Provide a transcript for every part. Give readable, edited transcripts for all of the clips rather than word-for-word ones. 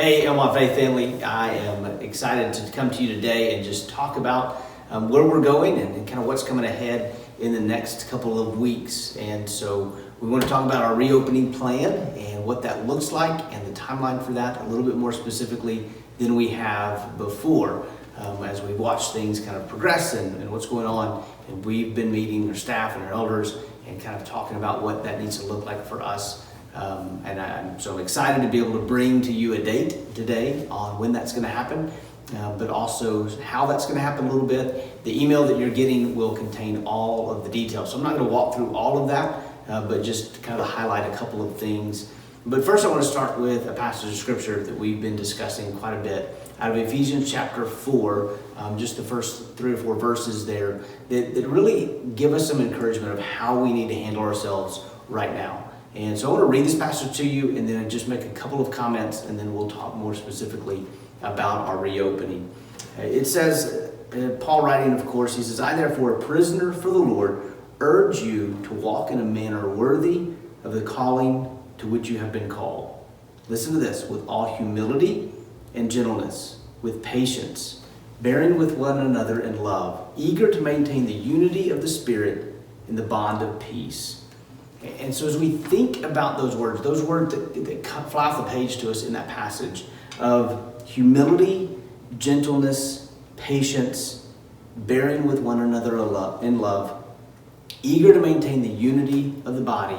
Hey, LMA Faith family, I am excited to come to you today and just talk about where we're going and kind of what's coming ahead in the next couple of weeks. And so we want to talk about our reopening plan and what that looks like and the timeline for that a little bit more specifically than we have before as we watch things kind of progress and what's going on. And we've been meeting our staff and our elders and kind of talking about what that needs to look like for us. And I'm so excited to be able to bring to you a date today on when that's going to happen, but also how that's going to happen a little bit. The email that you're getting will contain all of the details. So I'm not going to walk through all of that, but just kind of highlight a couple of things. But first I want to start with a passage of scripture that we've been discussing quite a bit out of Ephesians chapter 4, just the first 3 or 4 verses there that really give us some encouragement of how we need to handle ourselves right now. And so I want to read this passage to you and then just make a couple of comments and then we'll talk more specifically about our reopening. It says, Paul writing, of course, he says, I therefore, a prisoner for the Lord, urge you to walk in a manner worthy of the calling to which you have been called. Listen to this, with all humility and gentleness, with patience, bearing with one another in love, eager to maintain the unity of the Spirit in the bond of peace. And so as we think about those words that fly off the page to us in that passage of humility, gentleness, patience, bearing with one another in love, eager to maintain the unity of the body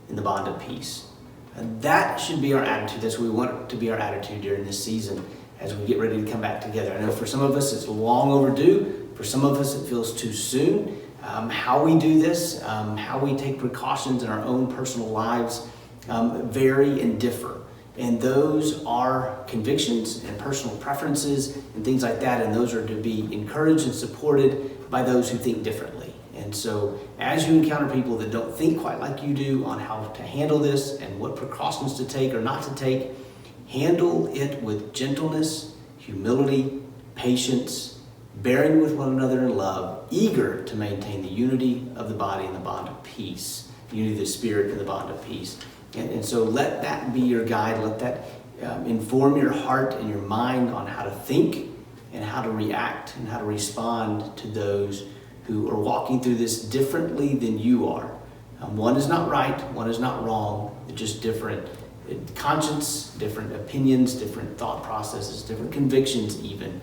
in the bond of peace. And that should be our attitude. That's what we want it to be our attitude during this season as we get ready to come back together. I know for some of us it's long overdue. For some of us it feels too soon. How we do this, how we take precautions in our own personal lives vary and differ. And those are convictions and personal preferences and things like that. And those are to be encouraged and supported by those who think differently. And so as you encounter people that don't think quite like you do on how to handle this and what precautions to take or not to take, handle it with gentleness, humility, patience, bearing with one another in love, eager to maintain the unity of the body and the bond of peace, the unity of the Spirit and the bond of peace. And so let that be your guide. Let that inform your heart and your mind on how to think and how to react and how to respond to those who are walking through this differently than you are. One is not right, one is not wrong. They're just different conscience, different opinions, different thought processes, different convictions even.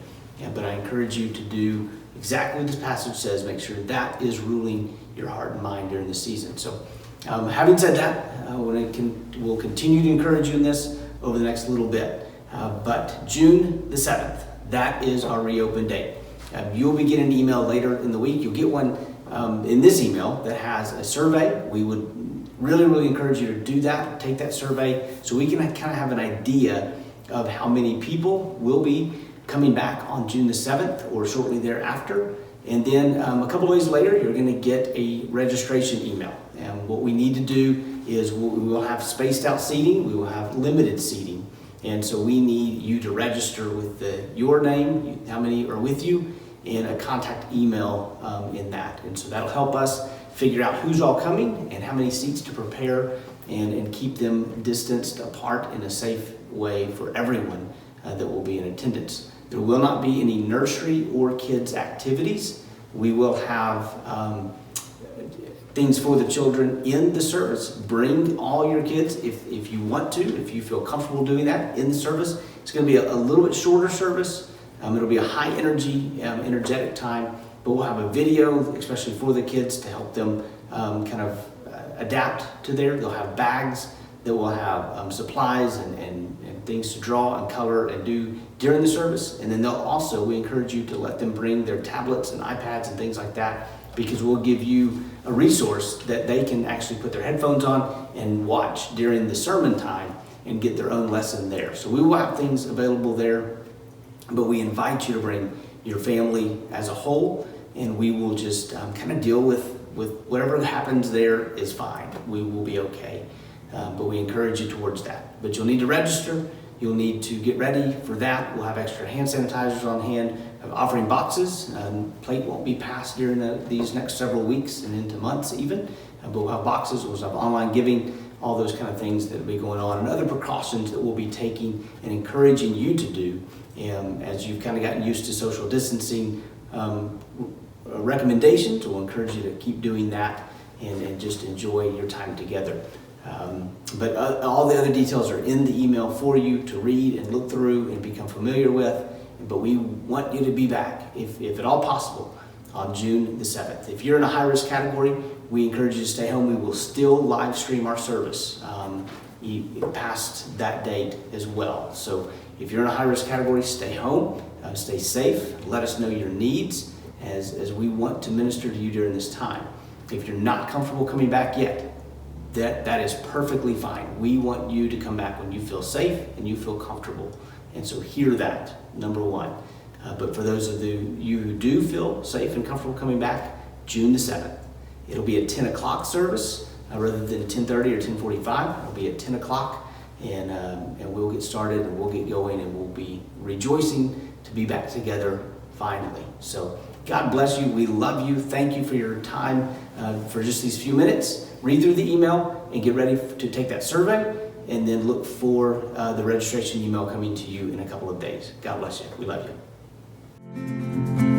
But I encourage you to do exactly what this passage says. Make sure that is ruling your heart and mind during the season. So having said that, we'll continue to encourage you in this over the next little bit. But June the 7th, that is our reopen date. You'll be getting an email later in the week. You'll get one in this email that has a survey. We would really encourage you to do that, take that survey, so we can kind of have an idea of how many people will be coming back on June the 7th or shortly thereafter. And then a couple of days later, you're going to get a registration email. And what we need to do is we will have spaced out seating. We will have limited seating. And so we need you to register with your name, how many are with you, and a contact email in that. And so that'll help us figure out who's all coming and how many seats to prepare and keep them distanced apart in a safe way for everyone that will be in attendance. There will not be any nursery or kids activities. We will have things for the children in the service. Bring all your kids if you want to, if you feel comfortable doing that in the service. It's going to be a little bit shorter service. It'll be a high energy, energetic time, but we'll have a video, especially for the kids, to help them kind of adapt to there. They'll have bags that will have supplies and things to draw and color and do during the service. And then we encourage you to let them bring their tablets and iPads and things like that, because we'll give you a resource that they can actually put their headphones on and watch during the sermon time and get their own lesson there. So we will have things available there, but we invite you to bring your family as a whole, and we will just kind of deal with whatever happens there is fine. We will be okay. But we encourage you towards that. But you'll need to register. You'll need to get ready for that. We'll have extra hand sanitizers on hand, offering boxes. Plate won't be passed during these next several weeks and into months even. But we'll have boxes. We'll have online giving all those kind of things that will be going on, and other precautions that we'll be taking and encouraging you to do as you've kind of gotten used to social distancing recommendations. We'll encourage you to keep doing that and just enjoy your time together. But all the other details are in the email for you to read and look through and become familiar with. But we want you to be back, if at all possible, on June the 7th. If you're in a high-risk category, we encourage you to stay home. We will still live stream our service past that date as well. So if you're in a high-risk category, stay home, stay safe. Let us know your needs as we want to minister to you during this time. If you're not comfortable coming back yet, that is perfectly fine. We want you to come back when you feel safe and you feel comfortable. And so hear that, number one. But for those of you who do feel safe and comfortable coming back, June the 7th. It'll be a 10 o'clock service rather than 10:30 or 10:45. It'll be at 10 o'clock, and we'll get started and we'll get going, and we'll be rejoicing to be back together finally. So God bless you. We love you. Thank you for your time for just these few minutes. Read through the email and get ready to take that survey, and then look for the registration email coming to you in a couple of days. God bless you. We love you.